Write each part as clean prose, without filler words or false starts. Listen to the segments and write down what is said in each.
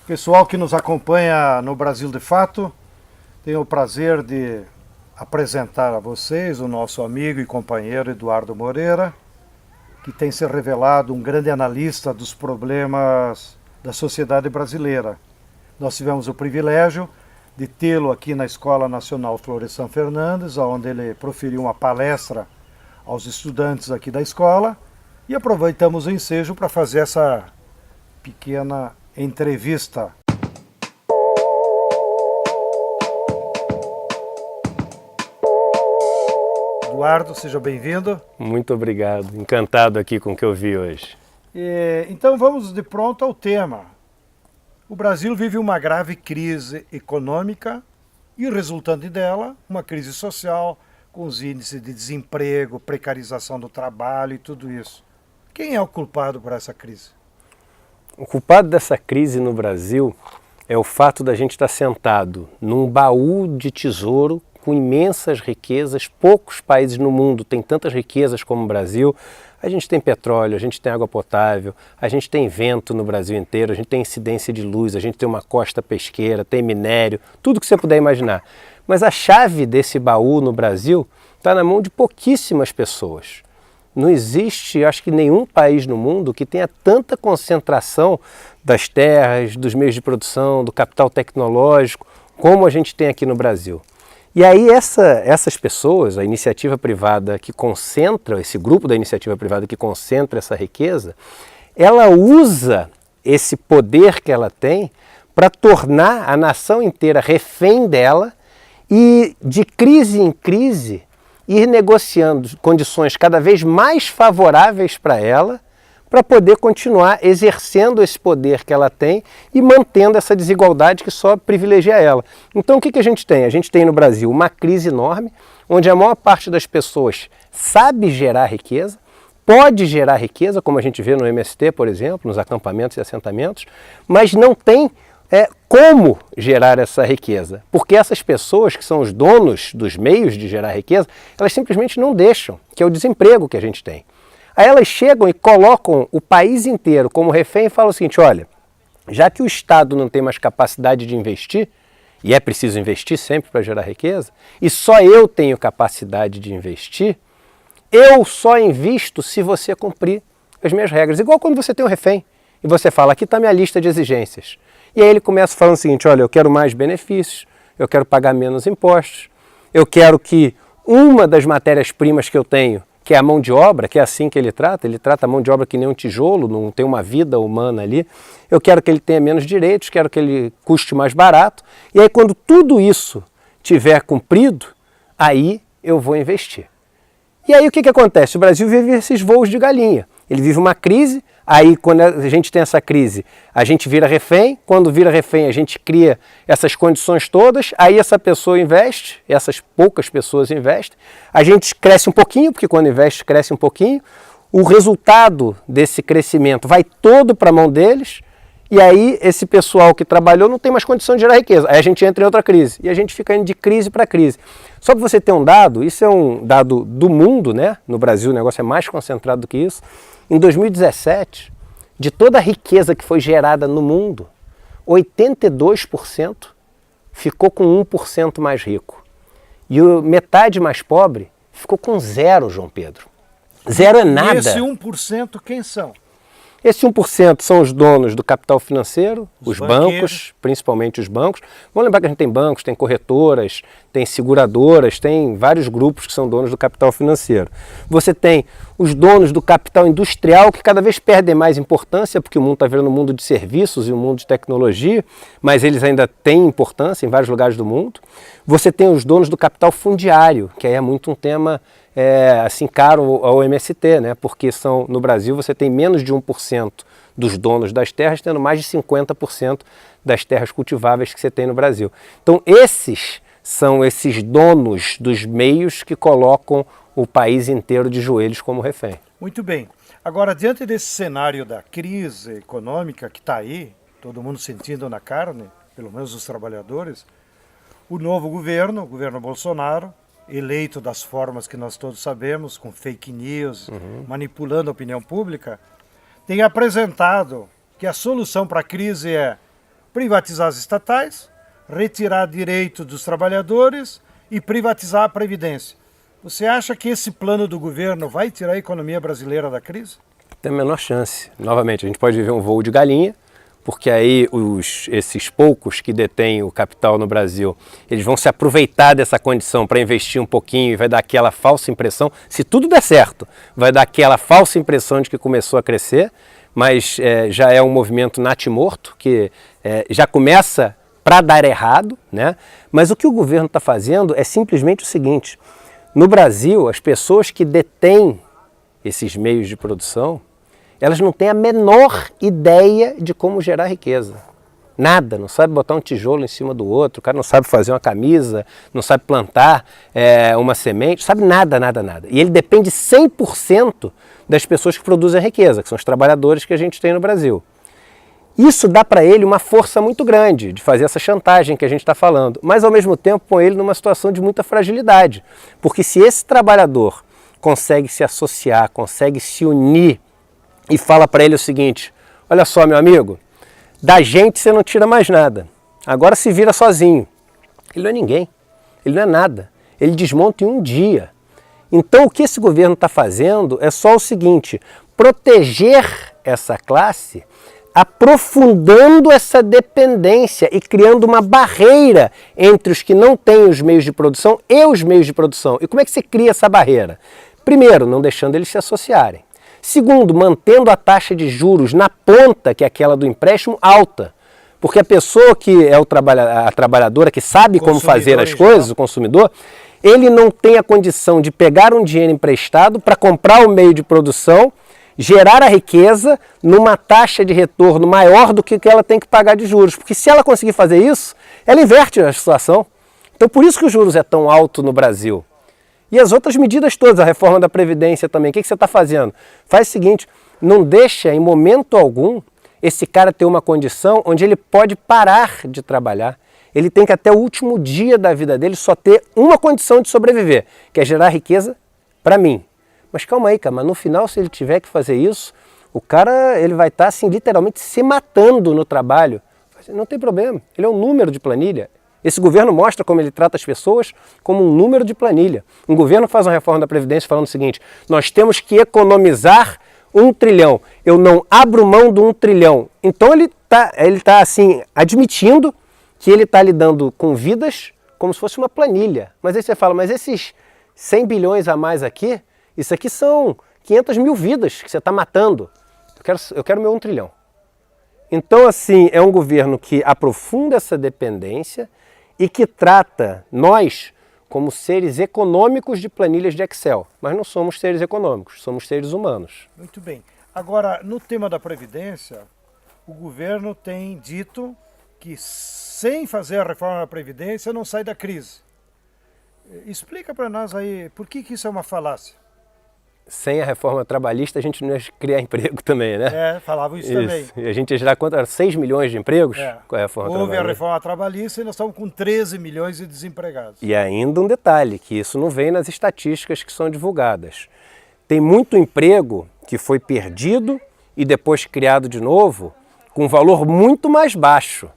Pessoal que nos acompanha no Brasil de Fato, tenho o prazer de apresentar a vocês o nosso amigo e companheiro Eduardo Moreira, que tem se revelado um grande analista dos problemas da sociedade brasileira. Nós tivemos o privilégio de tê-lo aqui na Escola Nacional Florestan Fernandes, onde ele proferiu uma palestra aos estudantes aqui da escola, e aproveitamos o ensejo para fazer essa pequena entrevista. Eduardo, seja bem-vindo. Muito obrigado, encantado aqui com o que eu vi hoje. Então vamos de pronto ao tema. O Brasil vive uma grave crise econômica e, resultante dela, uma crise social, com os índices de desemprego, precarização do trabalho e tudo isso. Quem é o culpado por essa crise? O culpado dessa crise no Brasil é o fato da gente estar sentado num baú de tesouro com imensas riquezas. Poucos países no mundo têm tantas riquezas como o Brasil. A gente tem petróleo, a gente tem água potável, a gente tem vento no Brasil inteiro, a gente tem incidência de luz, a gente tem uma costa pesqueira, tem minério, tudo que você puder imaginar. Mas a chave desse baú no Brasil está na mão de pouquíssimas pessoas. Não existe, acho que, nenhum país no mundo que tenha tanta concentração das terras, dos meios de produção, do capital tecnológico, como a gente tem aqui no Brasil. E aí essas pessoas, a iniciativa privada que concentra, esse grupo da iniciativa privada que concentra essa riqueza, ela usa esse poder que ela tem para tornar a nação inteira refém dela e, de crise em crise, ir negociando condições cada vez mais favoráveis para ela, para poder continuar exercendo esse poder que ela tem e mantendo essa desigualdade que só privilegia ela. Então o que a gente tem? A gente tem no Brasil uma crise enorme, onde a maior parte das pessoas sabe gerar riqueza, pode gerar riqueza, como a gente vê no MST, por exemplo, nos acampamentos e assentamentos, mas não tem como gerar essa riqueza, porque essas pessoas que são os donos dos meios de gerar riqueza, elas simplesmente não deixam, que é o desemprego que a gente tem. Aí elas chegam e colocam o país inteiro como refém e falam o seguinte: olha, já que o Estado não tem mais capacidade de investir, e é preciso investir sempre para gerar riqueza, e só eu tenho capacidade de investir, eu só invisto se você cumprir as minhas regras. Igual quando você tem um refém e você fala: aqui está minha lista de exigências. E aí ele começa falando o seguinte: olha, eu quero mais benefícios, eu quero pagar menos impostos, eu quero que uma das matérias-primas que eu tenho, que é a mão de obra, que é assim que ele trata a mão de obra que nem um tijolo, não tem uma vida humana ali, eu quero que ele tenha menos direitos, quero que ele custe mais barato, e aí quando tudo isso tiver cumprido, aí eu vou investir. E aí o que acontece? O Brasil vive esses voos de galinha, ele vive uma crise. Aí, quando a gente tem essa crise, a gente vira refém. Quando vira refém, a gente cria essas condições todas. Aí essa pessoa investe, essas poucas pessoas investem. A gente cresce um pouquinho, porque quando investe, cresce um pouquinho. O resultado desse crescimento vai todo para a mão deles. E aí esse pessoal que trabalhou não tem mais condição de gerar riqueza. Aí a gente entra em outra crise. E a gente fica indo de crise para crise. Só para você ter um dado, isso é um dado do mundo, né? No Brasil o negócio é mais concentrado do que isso. Em 2017, de toda a riqueza que foi gerada no mundo, 82% ficou com 1% mais rico. E metade mais pobre ficou com zero, João Pedro. Zero é nada. E esse 1% quem são? Esse 1% são os donos do capital financeiro, os bancos, principalmente os bancos. Vamos lembrar que a gente tem bancos, tem corretoras, tem seguradoras, tem vários grupos que são donos do capital financeiro. Você tem os donos do capital industrial, que cada vez perdem mais importância, porque o mundo está virando um mundo de serviços e um mundo de tecnologia, mas eles ainda têm importância em vários lugares do mundo. Você tem os donos do capital fundiário, que aí é muito um tema assim caro ao MST, né? Porque no Brasil você tem menos de 1% dos donos das terras, tendo mais de 50% das terras cultiváveis que você tem no Brasil. Então esses são esses donos dos meios que colocam o país inteiro de joelhos como refém. Muito bem. Agora, diante desse cenário da crise econômica que está aí, todo mundo sentindo na carne, pelo menos os trabalhadores, o novo governo, o governo Bolsonaro, eleito das formas que nós todos sabemos, com fake news, manipulando a opinião pública, tem apresentado que a solução para a crise é privatizar as estatais, retirar direitos dos trabalhadores e privatizar a Previdência. Você acha que esse plano do governo vai tirar a economia brasileira da crise? Tem a menor chance. Novamente, a gente pode viver um voo de galinha, porque aí esses poucos que detêm o capital no Brasil, eles vão se aproveitar dessa condição para investir um pouquinho e vai dar aquela falsa impressão, se tudo der certo, vai dar aquela falsa impressão de que começou a crescer, mas já é um movimento natimorto, que já começa para dar errado, né? Mas o que o governo está fazendo é simplesmente o seguinte: no Brasil, as pessoas que detêm esses meios de produção, elas não têm a menor ideia de como gerar riqueza. Nada, não sabe botar um tijolo em cima do outro, o cara não sabe fazer uma camisa, não sabe plantar uma semente, sabe nada, nada, nada. E ele depende 100% das pessoas que produzem a riqueza, que são os trabalhadores que a gente tem no Brasil. Isso dá para ele uma força muito grande de fazer essa chantagem que a gente está falando, mas ao mesmo tempo põe ele numa situação de muita fragilidade. Porque se esse trabalhador consegue se associar, consegue se unir e fala para ele o seguinte: olha só, meu amigo, da gente você não tira mais nada, agora se vira sozinho. Ele não é ninguém, ele não é nada, ele desmonta em um dia. Então o que esse governo está fazendo é só o seguinte: proteger essa classe, aprofundando essa dependência e criando uma barreira entre os que não têm os meios de produção e os meios de produção. E como é que você cria essa barreira? Primeiro, não deixando eles se associarem. Segundo, mantendo a taxa de juros na ponta, que é aquela do empréstimo, alta. Porque a pessoa que é a trabalhadora, que sabe como fazer as coisas, o consumidor, ele não tem a condição de pegar um dinheiro emprestado para comprar o meio de produção, gerar a riqueza numa taxa de retorno maior do que ela tem que pagar de juros. Porque se ela conseguir fazer isso, ela inverte a situação. Então por isso que os juros é tão alto no Brasil. E as outras medidas todas, a reforma da Previdência também, o que você está fazendo? Faz o seguinte: não deixa em momento algum esse cara ter uma condição onde ele pode parar de trabalhar. Ele tem que até o último dia da vida dele só ter uma condição de sobreviver, que é gerar riqueza para mim. Mas calma aí, cara, mas no final, se ele tiver que fazer isso, o cara ele vai estar assim, literalmente se matando no trabalho. Não tem problema, ele é um número de planilha. Esse governo mostra como ele trata as pessoas como um número de planilha. Um governo faz uma reforma da Previdência falando o seguinte: nós temos que economizar 1 trilhão. Eu não abro mão do 1 trilhão. Então ele tá assim, admitindo que ele está lidando com vidas como se fosse uma planilha. Mas aí você fala, mas esses 100 bilhões a mais aqui, isso aqui são 500 mil vidas que você está matando. Eu quero meu 1 trilhão. Então, assim, é um governo que aprofunda essa dependência e que trata nós como seres econômicos de planilhas de Excel. Mas não somos seres econômicos, somos seres humanos. Muito bem. Agora, no tema da Previdência, o governo tem dito que sem fazer a reforma da Previdência não sai da crise. Explica para nós aí por que isso é uma falácia. Sem a reforma trabalhista a gente não ia criar emprego também, né? Falavam isso também. E a gente ia gerar quanto? 6 milhões de empregos com a reforma trabalhista. Houve a reforma trabalhista e nós estamos com 13 milhões de desempregados. E ainda um detalhe, que isso não vem nas estatísticas que são divulgadas. Tem muito emprego que foi perdido e depois criado de novo com um valor muito mais baixo.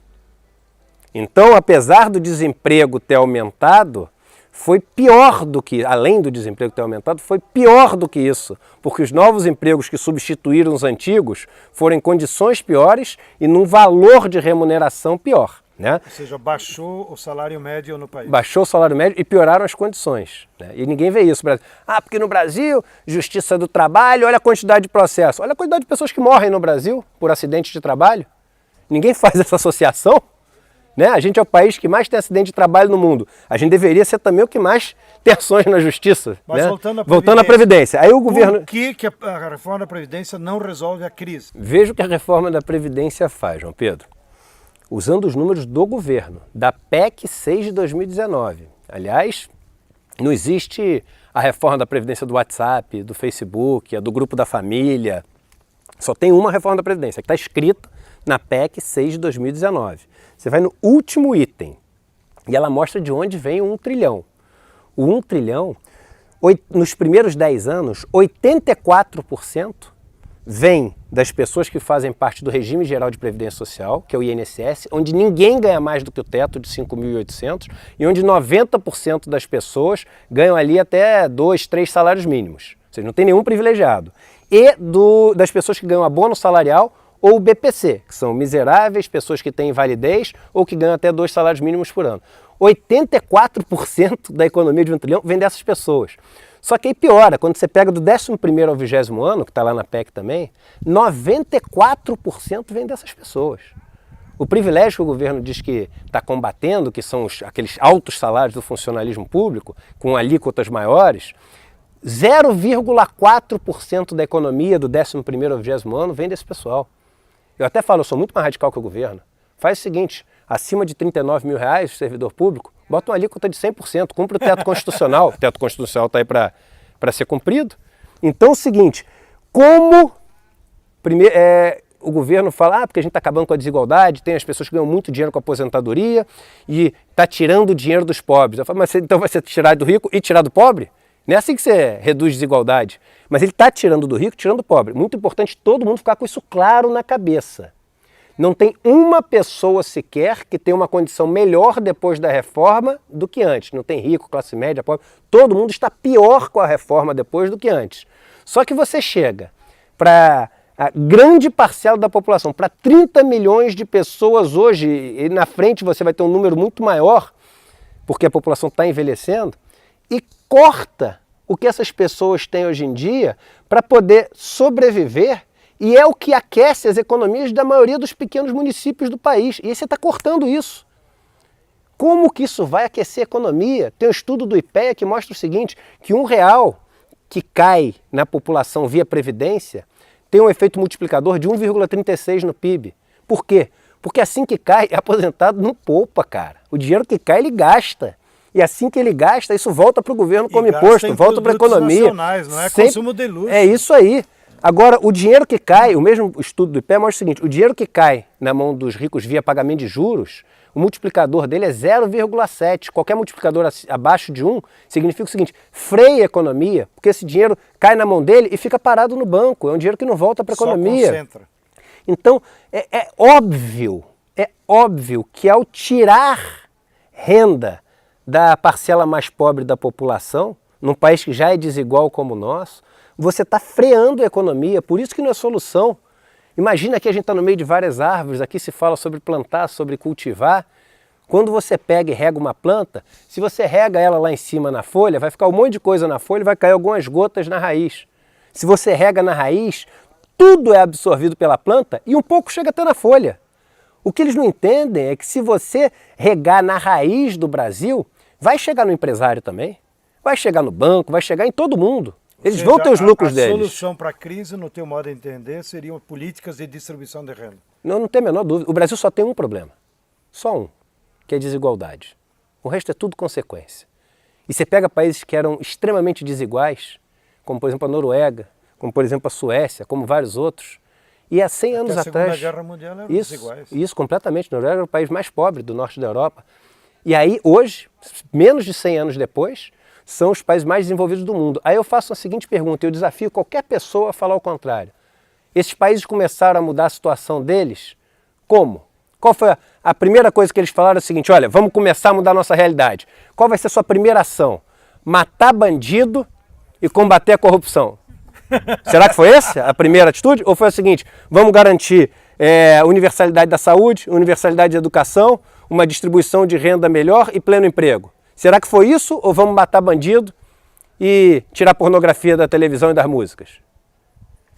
Então, apesar do desemprego ter aumentado, foi pior do que, além do desemprego ter aumentado, foi pior do que isso, porque os novos empregos que substituíram os antigos foram em condições piores e num valor de remuneração pior. Né? Ou seja, baixou o salário médio no país. Baixou o salário médio e pioraram as condições. Né? E ninguém vê isso. Porque no Brasil, justiça do trabalho, olha a quantidade de processos. Olha a quantidade de pessoas que morrem no Brasil por acidente de trabalho. Ninguém faz essa associação. Né? A gente é o país que mais tem acidente de trabalho no mundo. A gente deveria ser também o que mais tem ações na justiça. Mas né? voltando à Previdência. Aí o governo... Por que a reforma da Previdência não resolve a crise? Veja o que a reforma da Previdência faz, João Pedro. Usando os números do governo, da PEC 6 de 2019. Aliás, não existe a reforma da Previdência do WhatsApp, do Facebook, a do Grupo da Família. Só tem uma reforma da Previdência, que está escrita na PEC 6 de 2019. Você vai no último item e ela mostra de onde vem o 1 trilhão. O 1 trilhão, nos primeiros 10 anos, 84% vem das pessoas que fazem parte do regime geral de previdência social, que é o INSS, onde ninguém ganha mais do que o teto de 5.800 e onde 90% das pessoas ganham ali até 2, 3 salários mínimos. Ou seja, não tem nenhum privilegiado. E das pessoas que ganham abono salarial ou o BPC, que são miseráveis, pessoas que têm invalidez ou que ganham até 2 salários mínimos por ano. 84% da economia de 1 trilhão vem dessas pessoas. Só que aí piora, quando você pega do 11º ao 20º ano, que está lá na PEC também, 94% vem dessas pessoas. O privilégio que o governo diz que está combatendo, que são aqueles altos salários do funcionalismo público, com alíquotas maiores, 0,4% da economia do 11º ao 20º ano vem desse pessoal. Eu até falo, eu sou muito mais radical que o governo. Faz o seguinte, acima de R$39 mil, servidor público, bota uma alíquota de 100%, cumpre o teto constitucional. O teto constitucional está aí para ser cumprido. Então é o seguinte, como o governo fala, porque a gente está acabando com a desigualdade, tem as pessoas que ganham muito dinheiro com a aposentadoria e está tirando o dinheiro dos pobres. Eu falo, mas então vai ser tirar do rico e tirar do pobre? Não é assim que você reduz desigualdade. Mas ele está tirando do rico, tirando do pobre. Muito importante todo mundo ficar com isso claro na cabeça. Não tem uma pessoa sequer que tenha uma condição melhor depois da reforma do que antes. Não tem rico, classe média, pobre. Todo mundo está pior com a reforma depois do que antes. Só que você chega para a grande parcela da população, para 30 milhões de pessoas hoje, e na frente você vai ter um número muito maior, porque a população está envelhecendo, e corta o que essas pessoas têm hoje em dia para poder sobreviver, e é o que aquece as economias da maioria dos pequenos municípios do país. E aí você está cortando isso. Como que isso vai aquecer a economia? Tem um estudo do IPEA que mostra o seguinte, que R$1 que cai na população via previdência tem um efeito multiplicador de 1,36 no PIB. Por quê? Porque assim que cai, aposentado não poupa, cara. O dinheiro que cai, ele gasta. E assim que ele gasta, isso volta para o governo como imposto, volta para a economia. Não é consumo de luxo. É isso aí. Agora, o dinheiro que cai, o mesmo estudo do IPEA mostra o seguinte, o dinheiro que cai na mão dos ricos via pagamento de juros, o multiplicador dele é 0,7. Qualquer multiplicador abaixo de 1 significa o seguinte, freia a economia, porque esse dinheiro cai na mão dele e fica parado no banco. É um dinheiro que não volta para a economia. Concentra. Então, é óbvio que ao tirar renda da parcela mais pobre da população, num país que já é desigual como o nosso, você está freando a economia, por isso que não é solução. Imagina que a gente está no meio de várias árvores, aqui se fala sobre plantar, sobre cultivar. Quando você pega e rega uma planta, se você rega ela lá em cima na folha, vai ficar um monte de coisa na folha e vai cair algumas gotas na raiz. Se você rega na raiz, tudo é absorvido pela planta e um pouco chega até na folha. O que eles não entendem é que se você regar na raiz do Brasil, vai chegar no empresário também, vai chegar no banco, vai chegar em todo mundo. Eles vão ter os lucros deles. A solução para a crise, no teu modo de entender, seriam políticas de distribuição de renda. Não tem a menor dúvida. O Brasil só tem um problema. Só um, que é a desigualdade. O resto é tudo consequência. E você pega países que eram extremamente desiguais, como por exemplo a Noruega, como por exemplo a Suécia, como vários outros, e há 100 anos atrás... A Segunda Guerra Mundial eram desiguais. Isso, completamente. A Noruega era o país mais pobre do norte da Europa. E aí, hoje, menos de 100 anos depois, são os países mais desenvolvidos do mundo. Aí eu faço a seguinte pergunta, eu desafio qualquer pessoa a falar o contrário. Esses países começaram a mudar a situação deles? Como? Qual foi a primeira coisa que eles falaram? É o seguinte, olha, vamos começar a mudar a nossa realidade. Qual vai ser a sua primeira ação? Matar bandido e combater a corrupção. Será que foi essa a primeira atitude? Ou foi a seguinte, vamos garantir universalidade da saúde, universalidade da educação, uma distribuição de renda melhor e pleno emprego? Será que foi isso ou vamos matar bandido e tirar pornografia da televisão e das músicas?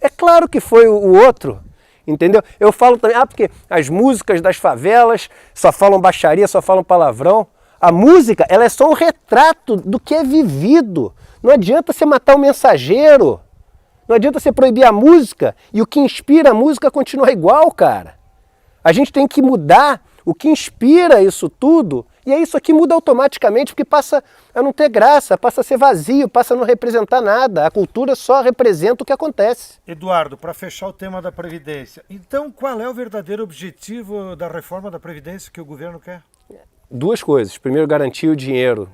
É claro que foi o outro, entendeu? Eu falo também, porque as músicas das favelas só falam baixaria, só falam palavrão. A música, ela é só um retrato do que é vivido. Não adianta você matar o mensageiro, não adianta você proibir a música e o que inspira a música continua igual, cara. A gente tem que mudar o que inspira isso tudo. E aí isso aqui muda automaticamente, porque passa a não ter graça, passa a ser vazio, passa a não representar nada. A cultura só representa o que acontece. Eduardo, para fechar o tema da Previdência, então qual é o verdadeiro objetivo da reforma da Previdência que o governo quer? Duas coisas. Primeiro, garantir o dinheiro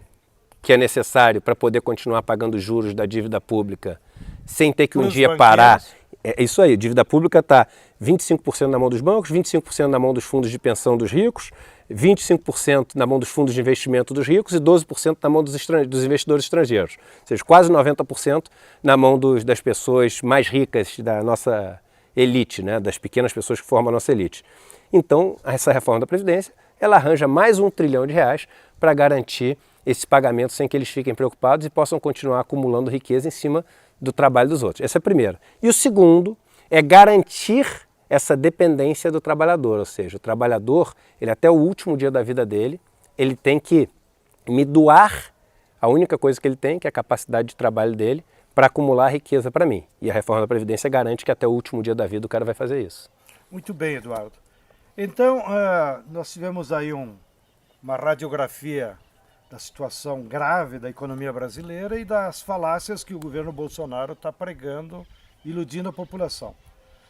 que é necessário para poder continuar pagando juros da dívida pública sem ter que um dia parar. É isso aí, dívida pública está 25% na mão dos bancos, 25% na mão dos fundos de pensão dos ricos, 25% na mão dos fundos de investimento dos ricos e 12% na mão dos investidores estrangeiros. Ou seja, quase 90% na mão das pessoas mais ricas da nossa elite, né? Das pequenas pessoas que formam a nossa elite. Então, essa reforma da Previdência, ela arranja mais R$1 trilhão para garantir esse pagamento sem que eles fiquem preocupados e possam continuar acumulando riqueza em cima do trabalho dos outros. Essa é a primeira. E o segundo é garantir essa dependência do trabalhador, ou seja, o trabalhador, ele até o último dia da vida dele, ele tem que me doar a única coisa que ele tem, que é a capacidade de trabalho dele, para acumular riqueza para mim. E a reforma da Previdência garante que até o último dia da vida o cara vai fazer isso. Muito bem, Eduardo. Então, nós tivemos aí uma radiografia da situação grave da economia brasileira e das falácias que o governo Bolsonaro está pregando, iludindo a população.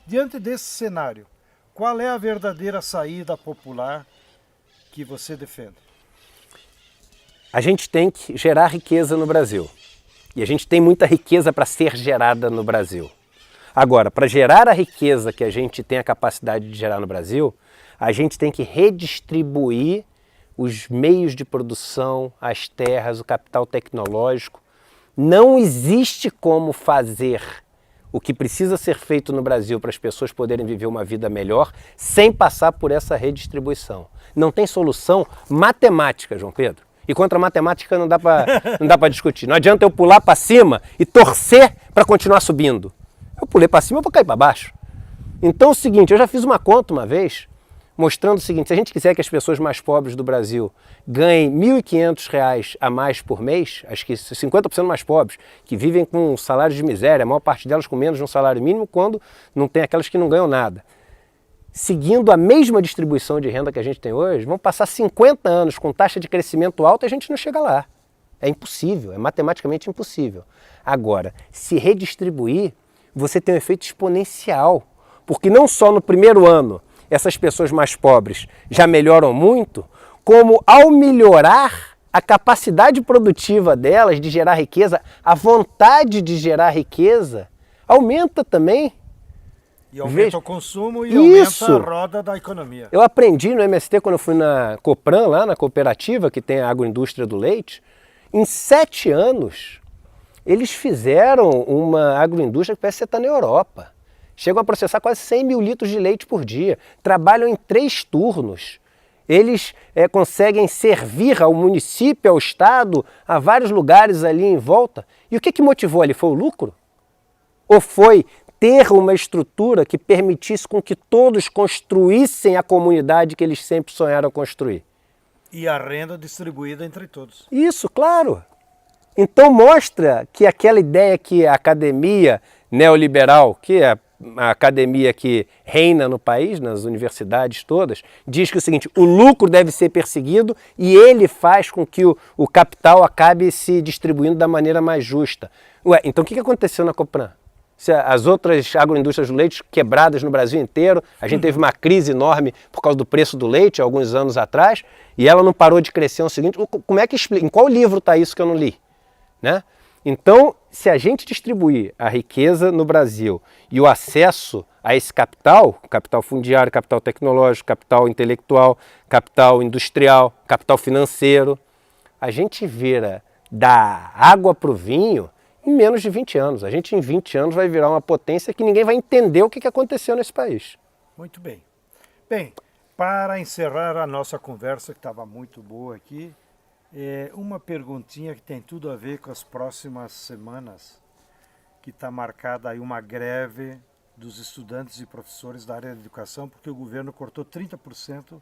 Diante desse cenário, qual é a verdadeira saída popular que você defende? A gente tem que gerar riqueza no Brasil. E a gente tem muita riqueza para ser gerada no Brasil. Agora, para gerar a riqueza que a gente tem a capacidade de gerar no Brasil, a gente tem que redistribuir os meios de produção, as terras, o capital tecnológico. Não existe como fazer o que precisa ser feito no Brasil para as pessoas poderem viver uma vida melhor sem passar por essa redistribuição. Não tem solução matemática, João Pedro. E contra a matemática não dá para discutir. Não adianta eu pular para cima e torcer para continuar subindo. Eu pulei para cima, eu vou cair para baixo. Então é o seguinte, eu já fiz uma conta uma vez, mostrando o seguinte, se a gente quiser que as pessoas mais pobres do Brasil ganhem R$ 1.500 a mais por mês, acho que 50% mais pobres, que vivem com um salário de miséria, a maior parte delas com menos de um salário mínimo, quando não tem aquelas que não ganham nada. Seguindo a mesma distribuição de renda que a gente tem hoje, vão passar 50 anos com taxa de crescimento alta e a gente não chega lá. É impossível, é matematicamente impossível. Agora, se redistribuir, você tem um efeito exponencial, porque não só no primeiro ano essas pessoas mais pobres já melhoram muito, como ao melhorar a capacidade produtiva delas de gerar riqueza, a vontade de gerar riqueza aumenta também. E aumenta o consumo e aumenta a roda da economia. Eu aprendi no MST quando eu fui na Copran, lá na cooperativa que tem a agroindústria do leite. Em 7 anos, eles fizeram uma agroindústria que parece que você está na Europa. Chegam a processar quase 100 mil litros de leite por dia. Trabalham em 3 turnos. Eles conseguem servir ao município, ao estado, a vários lugares ali em volta. E o que motivou ali? Foi o lucro? Ou foi ter uma estrutura que permitisse com que todos construíssem a comunidade que eles sempre sonharam construir? E a renda distribuída entre todos. Isso, claro. Então mostra que aquela ideia que a academia neoliberal, que é a academia que reina no país, nas universidades todas, diz que é o seguinte, o lucro deve ser perseguido e ele faz com que o capital acabe se distribuindo da maneira mais justa. Ué, então o que aconteceu na Copran? As outras agroindústrias do leite quebradas no Brasil inteiro, a gente teve uma crise enorme por causa do preço do leite, alguns anos atrás, e ela não parou de crescer. É o seguinte, como é que explica? Em qual livro está isso que eu não li? Né? Então, se a gente distribuir a riqueza no Brasil e o acesso a esse capital, capital fundiário, capital tecnológico, capital intelectual, capital industrial, capital financeiro, a gente vira da água para o vinho em menos de 20 anos. A gente em 20 anos vai virar uma potência que ninguém vai entender o que aconteceu nesse país. Muito bem. Bem, para encerrar a nossa conversa, que estava muito boa aqui, uma perguntinha que tem tudo a ver com as próximas semanas, que está marcada aí uma greve dos estudantes e professores da área da educação, porque o governo cortou 30%. O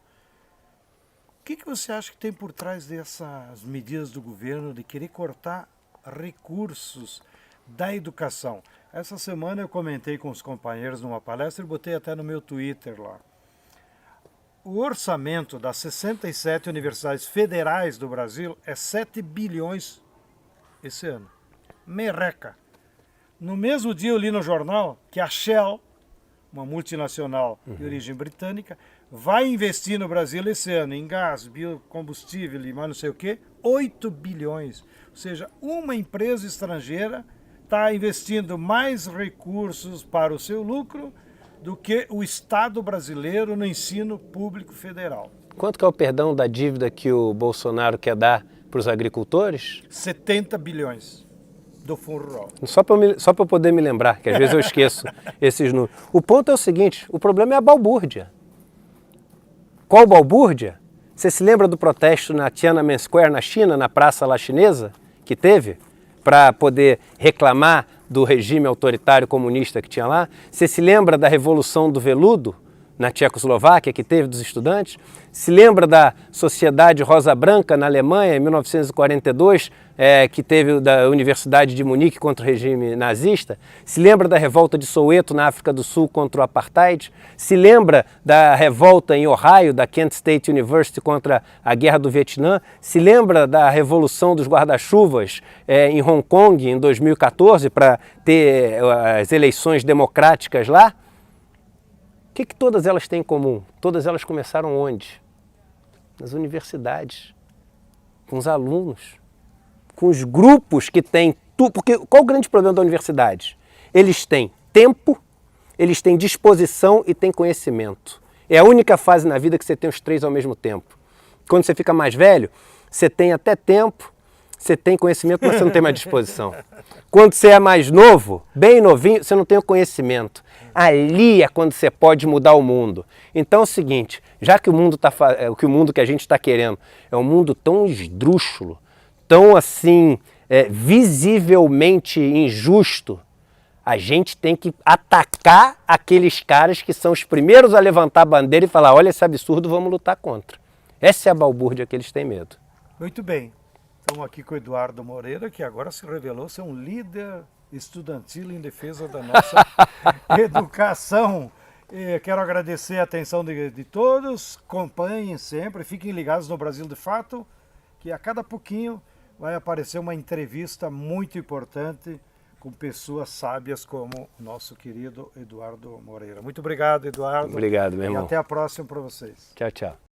que você acha que tem por trás dessas medidas do governo de querer cortar recursos da educação? Essa semana eu comentei com os companheiros numa palestra e botei até no meu Twitter lá. O orçamento das 67 universidades federais do Brasil é 7 bilhões esse ano. Merreca. No mesmo dia eu li no jornal que a Shell, uma multinacional de origem britânica, vai investir no Brasil esse ano em gás, biocombustível e mais não sei o quê, 8 bilhões. Ou seja, uma empresa estrangeira está investindo mais recursos para o seu lucro do que o Estado brasileiro no ensino público federal. Quanto que é o perdão da dívida que o Bolsonaro quer dar para os agricultores? 70 bilhões do Fundo Rural. Só para eu poder me lembrar, que às vezes eu esqueço esses números. O ponto é o seguinte, o problema é a balbúrdia. Qual balbúrdia? Você se lembra do protesto na Tiananmen Square, na China, na Praça lá Chinesa, que teve, para poder reclamar do regime autoritário comunista que tinha lá? Você se lembra da Revolução do Veludo, na Tchecoslováquia, que teve dos estudantes? Se lembra da Sociedade Rosa Branca, na Alemanha, em 1942, que teve da Universidade de Munique contra o regime nazista? Se lembra da revolta de Soweto, na África do Sul, contra o Apartheid? Se lembra da revolta em Ohio, da Kent State University, contra a Guerra do Vietnã? Se lembra da Revolução dos Guarda-Chuvas em Hong Kong, em 2014, para ter as eleições democráticas lá? O que todas elas têm em comum? Todas elas começaram onde? Nas universidades, com os alunos, com os grupos que têm tudo. Porque qual o grande problema da universidade? Eles têm tempo, eles têm disposição e têm conhecimento. É a única fase na vida que você tem os três ao mesmo tempo. Quando você fica mais velho, você tem até tempo, você tem conhecimento, mas você não tem mais disposição. Quando você é mais novo, bem novinho, você não tem o conhecimento. Ali é quando você pode mudar o mundo. Então é o seguinte, já que o mundo que a gente está querendo é um mundo tão esdrúxulo, tão assim, visivelmente injusto, a gente tem que atacar aqueles caras que são os primeiros a levantar a bandeira e falar, olha esse absurdo, vamos lutar contra. Essa é a balbúrdia que eles têm medo. Muito bem. Estamos aqui com o Eduardo Moreira, que agora se revelou ser um líder estudantil em defesa da nossa educação. Quero agradecer a atenção de todos, acompanhem sempre, fiquem ligados no Brasil de Fato, que a cada pouquinho vai aparecer uma entrevista muito importante com pessoas sábias como o nosso querido Eduardo Moreira. Muito obrigado, Eduardo. Obrigado, meu irmão. E até a próxima para vocês. Tchau, tchau.